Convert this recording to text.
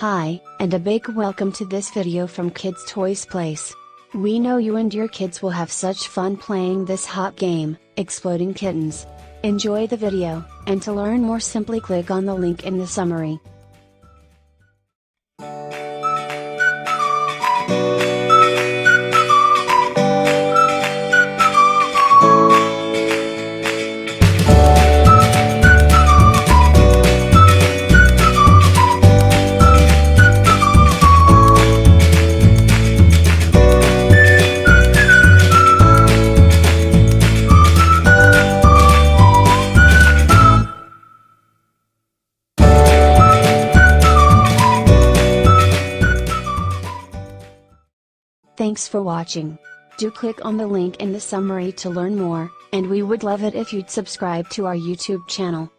Hi, and a big welcome to this video from Kids Toys Place. We know you and your kids will have such fun playing this hot game, Exploding Kittens. Enjoy the video, and to learn more simply click on the link in the summary. Thanks for watching. Do click on the link in the summary to learn more, and we would love it if you'd subscribe to our YouTube channel.